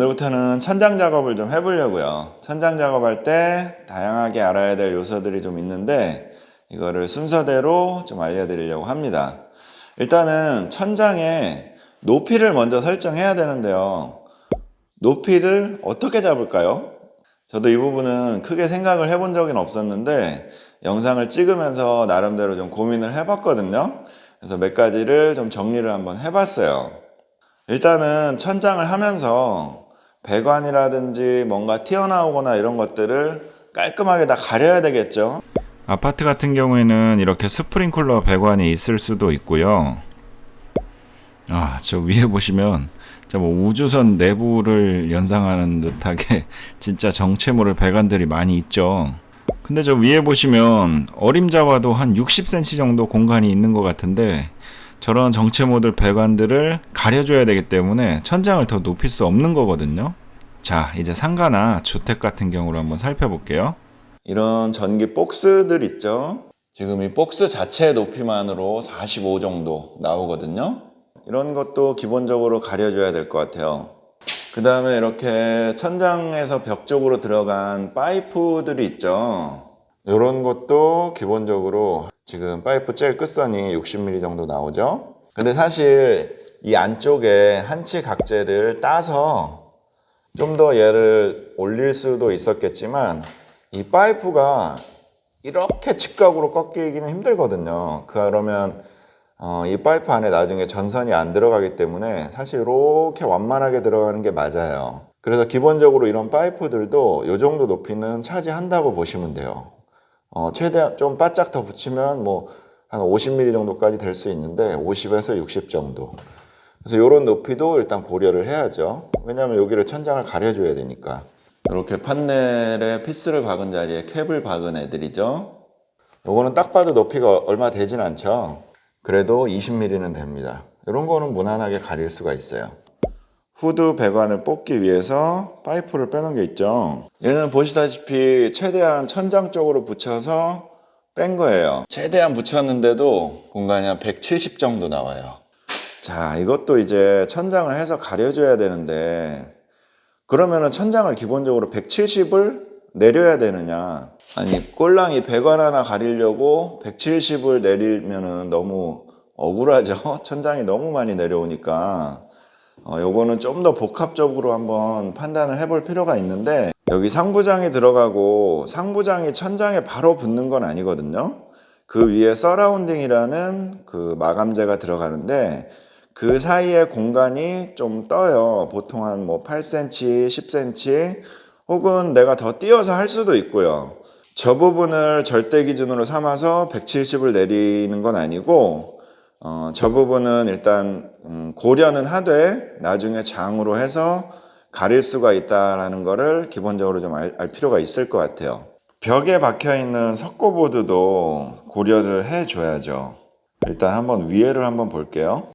오늘부터는 천장 작업을 좀 해보려고요. 천장 작업할 때 다양하게 알아야 될 요소들이 좀 있는데 이거를 순서대로 좀 알려드리려고 합니다. 일단은 천장의 높이를 먼저 설정해야 되는데요. 높이를 어떻게 잡을까요? 저도 이 부분은 크게 생각을 해본 적은 없었는데 영상을 찍으면서 나름대로 좀 고민을 해봤거든요. 그래서 몇 가지를 좀 정리를 한번 해봤어요. 일단은 천장을 하면서 배관이라든지 뭔가 튀어나오거나 이런 것들을 깔끔하게 다 가려야 되겠죠. 아파트 같은 경우에는 이렇게 스프링클러 배관이 있을 수도 있고요. 저 위에 보시면 뭐 우주선 내부를 연상하는 듯하게 진짜 정체모를 배관들이 많이 있죠. 근데 저 위에 보시면 어림잡아도 한 60cm 정도 공간이 있는 것 같은데 저런 정체모들 배관들을 가려줘야 되기 때문에 천장을 더 높일 수 없는 거거든요. 자, 이제 상가나 주택 같은 경우로 한번 살펴볼게요. 이런 전기 박스들 있죠. 지금 이 박스 자체 높이만으로 45 정도 나오거든요. 이런 것도 기본적으로 가려줘야 될 것 같아요. 그 다음에 이렇게 천장에서 벽 쪽으로 들어간 파이프들이 있죠. 이런 것도 기본적으로 지금 파이프 제일 끝선이 60mm 정도 나오죠. 근데 사실 이 안쪽에 한치 각재를 따서 좀 더 얘를 올릴 수도 있었겠지만 이 파이프가 이렇게 직각으로 꺾이기는 힘들거든요. 그러면 이 파이프 안에 나중에 전선이 안 들어가기 때문에 사실 이렇게 완만하게 들어가는 게 맞아요. 그래서 기본적으로 이런 파이프들도 이 정도 높이는 차지한다고 보시면 돼요. 최대한 좀 바짝 더 붙이면 뭐 한 50mm 정도까지 될 수 있는데 50에서 60 정도. 그래서 이런 높이도 일단 고려를 해야죠. 왜냐하면 여기를 천장을 가려줘야 되니까. 이렇게 판넬에 피스를 박은 자리에 캡을 박은 애들이죠. 요거는 딱 봐도 높이가 얼마 되진 않죠. 그래도 20mm는 됩니다. 이런 거는 무난하게 가릴 수가 있어요. 후드 배관을 뽑기 위해서 파이프를 빼는 게 있죠. 얘는 보시다시피 최대한 천장 쪽으로 붙여서 뺀 거예요. 최대한 붙였는데도 공간이 한 170 정도 나와요. 자, 이것도 이제 천장을 해서 가려줘야 되는데 그러면은 천장을 기본적으로 170을 내려야 되느냐? 아니, 꼴랑이 배관 하나 가리려고 170을 내리면은 너무 억울하죠? 천장이 너무 많이 내려오니까. 요거는 좀 더 복합적으로 한번 판단을 해볼 필요가 있는데 여기 상부장이 들어가고 상부장이 천장에 바로 붙는 건 아니거든요. 그 위에 서라운딩이라는 그 마감재가 들어가는데 그 사이에 공간이 좀 떠요. 보통 한 뭐 8cm, 10cm 혹은 내가 더 띄어서 할 수도 있고요. 저 부분을 절대 기준으로 삼아서 170을 내리는 건 아니고 저 부분은 일단 고려는 하되 나중에 장으로 해서 가릴 수가 있다는 거를 기본적으로 좀 알 필요가 있을 것 같아요. 벽에 박혀있는 석고보드도 고려를 해줘야죠. 일단 한번 위에를 한번 볼게요.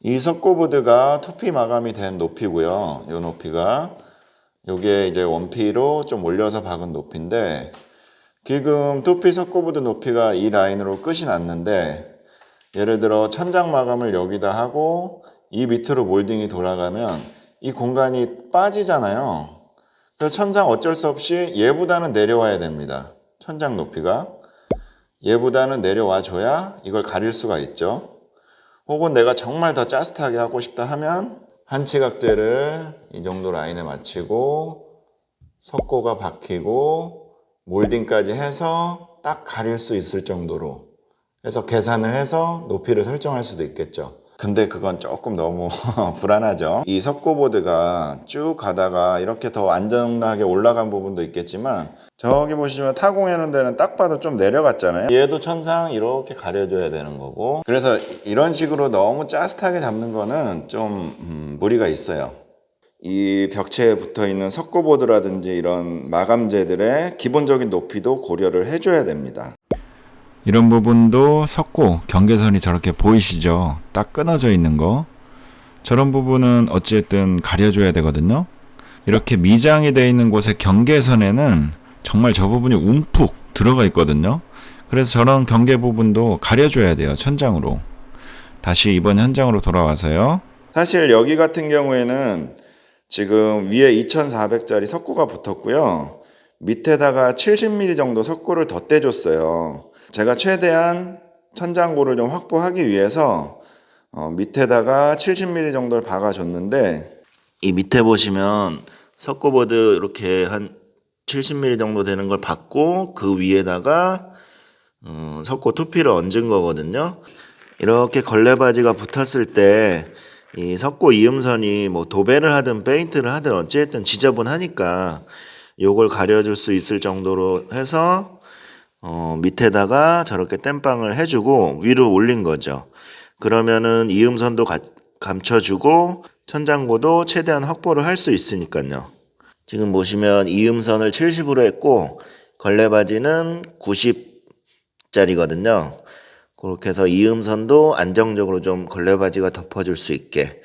이 석고보드가 투피 마감이 된 높이고요. 이 높이가 요게 이제 원피로 좀 올려서 박은 높이인데 지금 투피 석고보드 높이가 이 라인으로 끝이 났는데 예를 들어 천장 마감을 여기다 하고 이 밑으로 몰딩이 돌아가면 이 공간이 빠지잖아요. 그래서 천장 어쩔 수 없이 얘보다는 내려와야 됩니다. 천장 높이가 얘보다는 내려와 줘야 이걸 가릴 수가 있죠. 혹은 내가 정말 더 짜릿하게 하고 싶다 하면 한치각대를 이 정도 라인에 맞추고 석고가 박히고 몰딩까지 해서 딱 가릴 수 있을 정도로 해서 계산을 해서 높이를 설정할 수도 있겠죠. 근데 그건 조금 너무 불안하죠. 이 석고보드가 쭉 가다가 이렇게 더 안전하게 올라간 부분도 있겠지만 저기 보시면 타공하는 데는 딱 봐도 좀 내려갔잖아요. 얘도 천상 이렇게 가려줘야 되는 거고 그래서 이런 식으로 너무 짜릿하게 잡는 거는 좀 무리가 있어요. 이 벽체에 붙어있는 석고보드라든지 이런 마감재들의 기본적인 높이도 고려를 해줘야 됩니다. 이런 부분도 석고 경계선이 저렇게 보이시죠? 딱 끊어져 있는 거. 저런 부분은 어쨌든 가려줘야 되거든요. 이렇게 미장이 되어 있는 곳의 경계선에는 정말 저 부분이 움푹 들어가 있거든요. 그래서 저런 경계 부분도 가려줘야 돼요. 천장으로. 다시 이번 현장으로 돌아와서요. 사실 여기 같은 경우에는 지금 위에 2400짜리 석고가 붙었고요. 밑에다가 70mm 정도 석고를 덧대줬어요. 제가 최대한 천장고를 좀 확보하기 위해서 밑에다가 70mm 정도를 박아줬는데, 이 밑에 보시면 석고보드 이렇게 한 70mm 정도 되는 걸 박고 그 위에다가 석고 투피를 얹은 거거든요. 이렇게 걸레바지가 붙었을 때 이 석고 이음선이 뭐 도배를 하든 페인트를 하든 어찌됐든 지저분하니까 요걸 가려줄 수 있을 정도로 해서 밑에다가 저렇게 땜빵을 해주고 위로 올린 거죠. 그러면은 이음선도 감춰주고 천장고도 최대한 확보를 할 수 있으니까요. 지금 보시면 이음선을 70으로 했고 걸레바지는 90짜리거든요. 그렇게 해서 이음선도 안정적으로 좀 걸레바지가 덮어줄 수 있게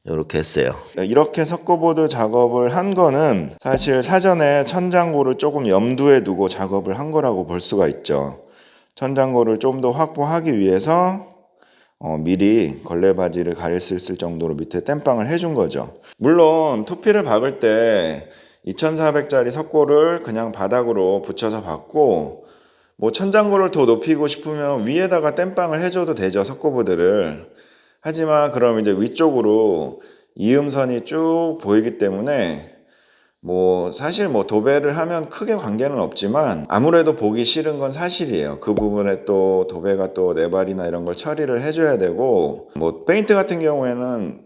이렇게 했어요. 이렇게 석고보드 작업을 한 거는 사실 사전에 천장고를 조금 염두에 두고 작업을 한 거라고 볼 수가 있죠. 천장고를 좀 더 확보하기 위해서 미리 걸레바지를 가릴 수 있을 정도로 밑에 땜빵을 해준 거죠. 물론 투피를 박을 때 2400짜리 석고를 그냥 바닥으로 붙여서 박고 뭐 천장고를 더 높이고 싶으면 위에다가 땜빵을 해줘도 되죠, 석고보드를. 하지만 그럼 이제 위쪽으로 이음선이 쭉 보이기 때문에 뭐 사실 뭐 도배를 하면 크게 관계는 없지만 아무래도 보기 싫은 건 사실이에요. 그 부분에 또 도배가 또 네발이나 이런 걸 처리를 해줘야 되고, 뭐 페인트 같은 경우에는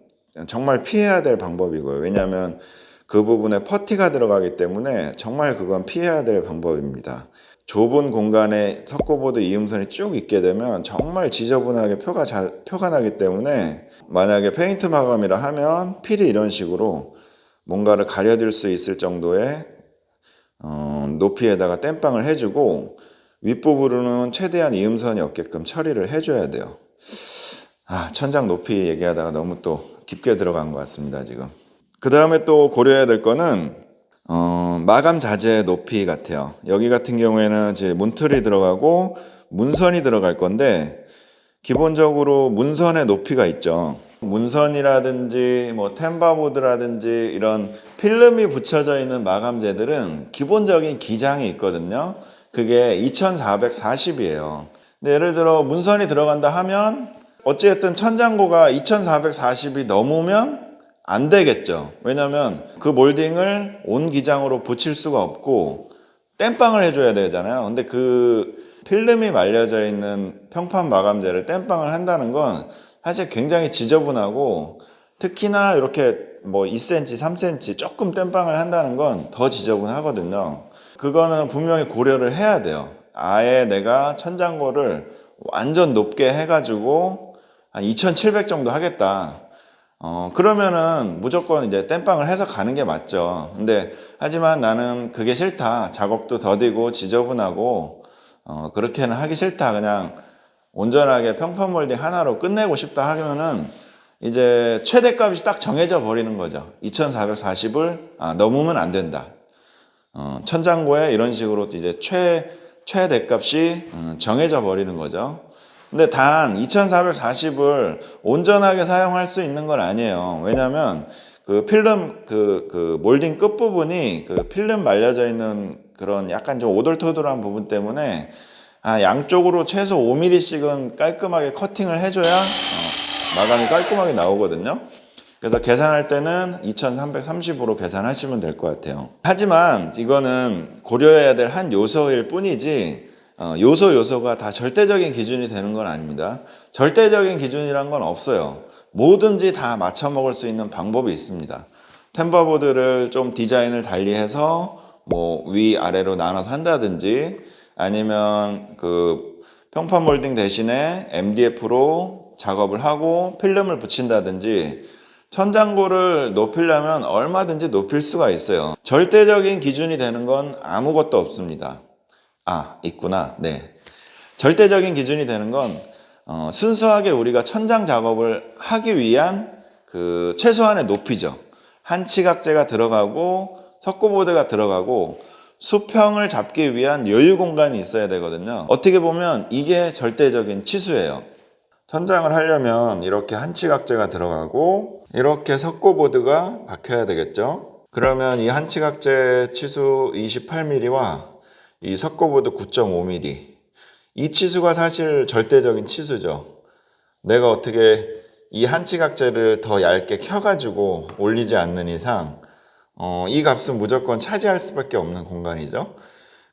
정말 피해야 될 방법이고요. 왜냐하면 그 부분에 퍼티가 들어가기 때문에 정말 그건 피해야 될 방법입니다. 좁은 공간에 석고보드 이음선이 쭉 있게 되면 정말 지저분하게 표가 나기 때문에, 만약에 페인트 마감이라 하면 필히 이런 식으로 뭔가를 가려줄 수 있을 정도의 높이에다가 땜빵을 해주고 윗부분은 최대한 이음선이 없게끔 처리를 해줘야 돼요. 천장 높이 얘기하다가 너무 또 깊게 들어간 것 같습니다, 지금. 그 다음에 또 고려해야 될 거는 마감 자재 높이 같아요. 여기 같은 경우에는 이제 문틀이 들어가고 문선이 들어갈 건데, 기본적으로 문선의 높이가 있죠. 문선이라든지 뭐 템바보드라든지 이런 필름이 붙여져 있는 마감재들은 기본적인 기장이 있거든요. 그게 2440이에요. 근데 예를 들어 문선이 들어간다 하면 어찌됐든 천장고가 2440이 넘으면 안 되겠죠. 왜냐면 그 몰딩을 온 기장으로 붙일 수가 없고 땜빵을 해줘야 되잖아요. 근데 그 필름이 말려져 있는 평판 마감재를 땜빵을 한다는 건 사실 굉장히 지저분하고, 특히나 이렇게 뭐 2cm, 3cm 조금 땜빵을 한다는 건 더 지저분하거든요. 그거는 분명히 고려를 해야 돼요. 아예 내가 천장고를 완전 높게 해가지고 한 2700 정도 하겠다. 그러면은 무조건 이제 땜빵을 해서 가는 게 맞죠. 근데 하지만 나는 그게 싫다. 작업도 더디고 지저분하고 그렇게는 하기 싫다. 그냥 온전하게 평판 몰딩 하나로 끝내고 싶다 하면은 이제 최대값이 딱 정해져 버리는 거죠. 2440을 넘으면 안 된다. 천장고에 이런 식으로 이제 최대값이 정해져 버리는 거죠. 근데 단 2440을 온전하게 사용할 수 있는 건 아니에요. 왜냐면 그 필름 그 몰딩 끝부분이 그 필름 말려져 있는 그런 약간 좀 오돌토돌한 부분 때문에 양쪽으로 최소 5mm씩은 깔끔하게 커팅을 해줘야 마감이 깔끔하게 나오거든요. 그래서 계산할 때는 2330으로 계산하시면 될 것 같아요. 하지만 이거는 고려해야 될 한 요소일 뿐이지 요소가 다 절대적인 기준이 되는 건 아닙니다. 절대적인 기준이란 건 없어요. 뭐든지 다 맞춰 먹을 수 있는 방법이 있습니다. 템버보드를 좀 디자인을 달리해서 뭐 위아래로 나눠서 한다든지, 아니면 그 평판 몰딩 대신에 MDF로 작업을 하고 필름을 붙인다든지, 천장고를 높이려면 얼마든지 높일 수가 있어요. 절대적인 기준이 되는 건 아무것도 없습니다. 있구나. 네. 절대적인 기준이 되는 건 순수하게 우리가 천장 작업을 하기 위한 그 최소한의 높이죠. 한치각재가 들어가고 석고보드가 들어가고 수평을 잡기 위한 여유 공간이 있어야 되거든요. 어떻게 보면 이게 절대적인 치수예요. 천장을 하려면 이렇게 한치각재가 들어가고 이렇게 석고보드가 박혀야 되겠죠. 그러면 이 한치각재 치수 28mm와 이 석고보드 9.5mm, 이 치수가 사실 절대적인 치수죠. 내가 어떻게 이 한치각재를 더 얇게 켜가지고 올리지 않는 이상 이 값은 무조건 차지할 수밖에 없는 공간이죠.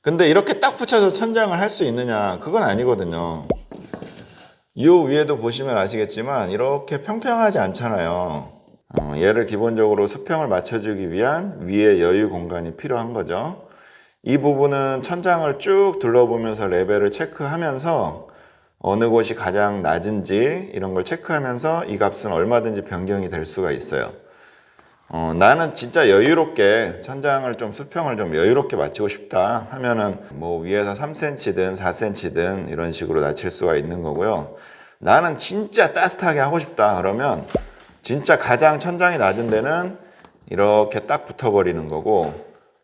근데 이렇게 딱 붙여서 천장을 할 수 있느냐? 그건 아니거든요. 이 위에도 보시면 아시겠지만 이렇게 평평하지 않잖아요. 얘를 기본적으로 수평을 맞춰주기 위한 위에 여유 공간이 필요한 거죠. 이 부분은 천장을 쭉 둘러보면서 레벨을 체크하면서 어느 곳이 가장 낮은지 이런 걸 체크하면서 이 값은 얼마든지 변경이 될 수가 있어요. 나는 진짜 여유롭게 천장을 좀 수평을 좀 여유롭게 맞추고 싶다 하면은 뭐 위에서 3cm든 4cm든 이런 식으로 낮출 수가 있는 거고요. 나는 진짜 따뜻하게 하고 싶다 그러면 진짜 가장 천장이 낮은 데는 이렇게 딱 붙어버리는 거고,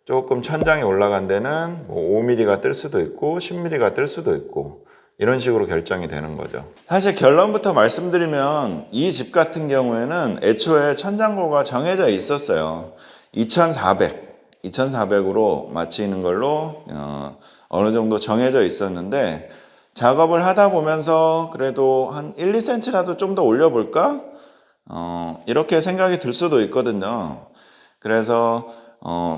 조금 천장이 올라간 데는 뭐 5mm가 뜰 수도 있고 10mm가 뜰 수도 있고 이런 식으로 결정이 되는 거죠. 사실 결론부터 말씀드리면 이 집 같은 경우에는 애초에 천장고가 정해져 있었어요. 2400으로 마치는 걸로 어느 정도 정해져 있었는데, 작업을 하다 보면서 그래도 한 1, 2cm라도 좀 더 올려볼까? 이렇게 생각이 들 수도 있거든요. 그래서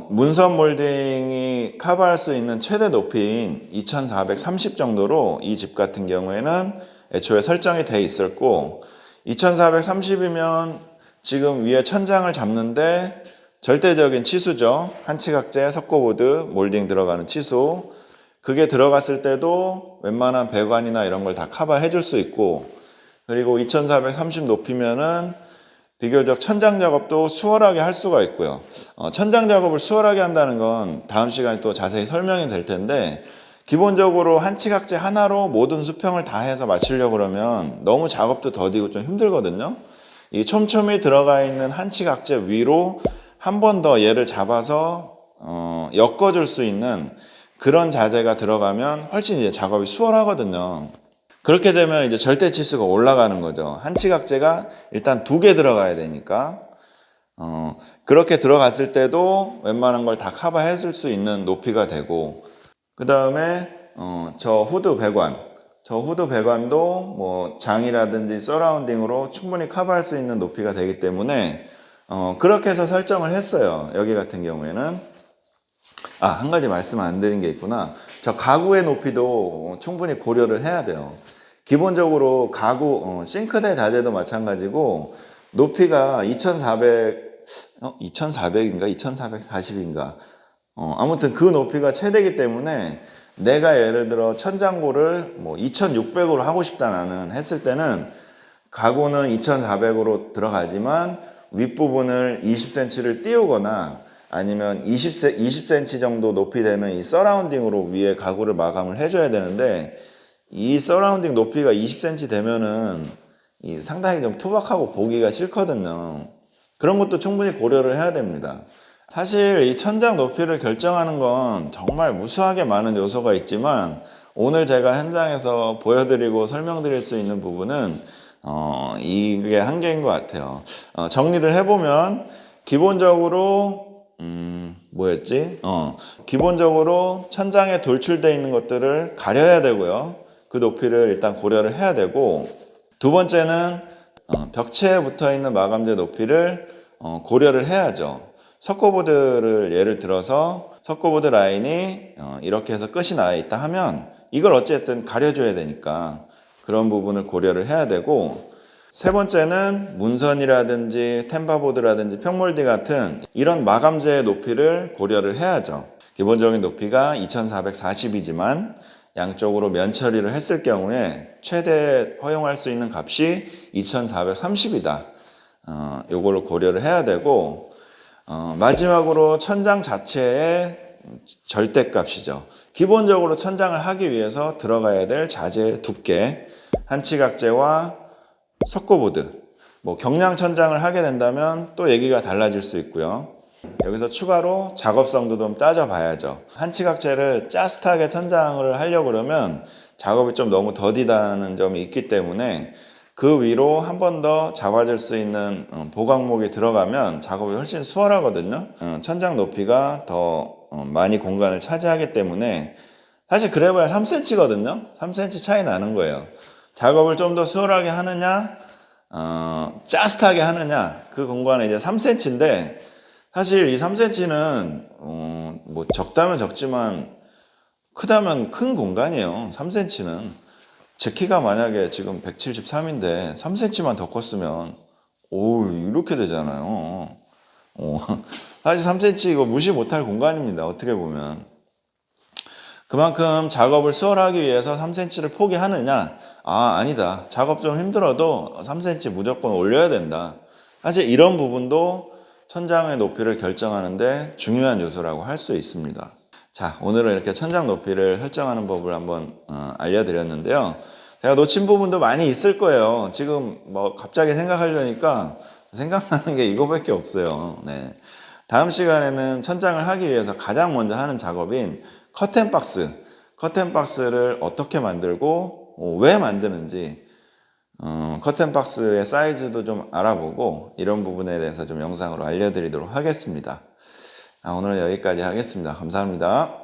문선 몰딩이 커버할 수 있는 최대 높이인 2430 정도로 이 집 같은 경우에는 애초에 설정이 돼 있었고, 2430이면 지금 위에 천장을 잡는데 절대적인 치수죠. 한치각재, 석고보드, 몰딩 들어가는 치수. 그게 들어갔을 때도 웬만한 배관이나 이런 걸 다 커버해 줄 수 있고, 그리고 2430 높이면은 비교적 천장 작업도 수월하게 할 수가 있고요. 천장 작업을 수월하게 한다는 건 다음 시간에 또 자세히 설명이 될 텐데, 기본적으로 한치각재 하나로 모든 수평을 다 해서 맞추려고 그러면 너무 작업도 더디고 좀 힘들거든요. 이 촘촘히 들어가 있는 한치각재 위로 한 번 더 얘를 잡아서 엮어줄 수 있는 그런 자재가 들어가면 훨씬 이제 작업이 수월하거든요. 그렇게 되면 이제 절대 치수가 올라가는 거죠. 한치각재가 일단 2개 들어가야 되니까. 그렇게 들어갔을 때도 웬만한 걸 다 커버해 줄 수 있는 높이가 되고, 그 다음에 저 후드 배관도 뭐 장이라든지 서라운딩으로 충분히 커버할 수 있는 높이가 되기 때문에 그렇게 해서 설정을 했어요. 여기 같은 경우에는. 한 가지 말씀 안 드린 게 있구나. 저 가구의 높이도 충분히 고려를 해야 돼요. 기본적으로 가구, 싱크대 자재도 마찬가지고 높이가 2400인가 2440인가 아무튼 그 높이가 최대이기 때문에 내가 예를 들어 천장고를 뭐 2600으로 하고 싶다 나는 했을 때는 가구는 2400으로 들어가지만 윗부분을 20cm를 띄우거나 아니면 20cm 정도 높이 되는 이 서라운딩으로 위에 가구를 마감을 해줘야 되는데, 이 서라운딩 높이가 20cm 되면은 상당히 좀 투박하고 보기가 싫거든요. 그런 것도 충분히 고려를 해야 됩니다. 사실 이 천장 높이를 결정하는 건 정말 무수하게 많은 요소가 있지만, 오늘 제가 현장에서 보여드리고 설명드릴 수 있는 부분은 이게 한계인 것 같아요. 정리를 해보면 기본적으로 기본적으로 천장에 돌출되어 있는 것들을 가려야 되고요. 그 높이를 일단 고려를 해야 되고, 두 번째는 벽체에 붙어 있는 마감재 높이를 고려를 해야죠. 석고보드를 예를 들어서 석고보드 라인이 이렇게 해서 끝이 나 있다 하면 이걸 어쨌든 가려줘야 되니까 그런 부분을 고려를 해야 되고, 세 번째는 문선이라든지 템바보드라든지 평몰디 같은 이런 마감재의 높이를 고려를 해야죠. 기본적인 높이가 2440이지만 양쪽으로 면 처리를 했을 경우에 최대 허용할 수 있는 값이 2430이다. 요거를 고려를 해야 되고, 마지막으로 천장 자체의 절대값이죠. 기본적으로 천장을 하기 위해서 들어가야 될 자재의 두께, 한치각재와 석고보드, 뭐 경량 천장을 하게 된다면 또 얘기가 달라질 수 있고요. 여기서 추가로 작업성도 좀 따져봐야죠. 한치각재를 짜릿하게 천장을 하려고 그러면 작업이 좀 너무 더디다는 점이 있기 때문에 그 위로 한 번 더 잡아줄 수 있는 보강목이 들어가면 작업이 훨씬 수월하거든요. 천장 높이가 더 많이 공간을 차지하기 때문에 사실 그래봐야 3cm거든요. 3cm 차이 나는 거예요. 작업을 좀 더 수월하게 하느냐, 짜릿하게 하느냐, 그 공간은 이제 3cm인데, 사실 이 3cm는, 뭐 적다면 적지만, 크다면 큰 공간이에요. 3cm는. 제 키가 만약에 지금 173인데, 3cm만 더 컸으면, 오, 이렇게 되잖아요. 사실 3cm 이거 무시 못할 공간입니다. 어떻게 보면. 그만큼 작업을 수월하기 위해서 3cm를 포기하느냐? 아니다. 작업 좀 힘들어도 3cm 무조건 올려야 된다. 사실 이런 부분도 천장의 높이를 결정하는데 중요한 요소라고 할 수 있습니다. 자, 오늘은 이렇게 천장 높이를 설정하는 법을 한번 알려드렸는데요. 제가 놓친 부분도 많이 있을 거예요. 지금 뭐 갑자기 생각하려니까 생각나는 게 이거밖에 없어요. 네. 다음 시간에는 천장을 하기 위해서 가장 먼저 하는 작업인 커튼박스를 어떻게 만들고 왜 만드는지 커튼박스의 사이즈도 좀 알아보고 이런 부분에 대해서 좀 영상으로 알려드리도록 하겠습니다. 오늘은 여기까지 하겠습니다. 감사합니다.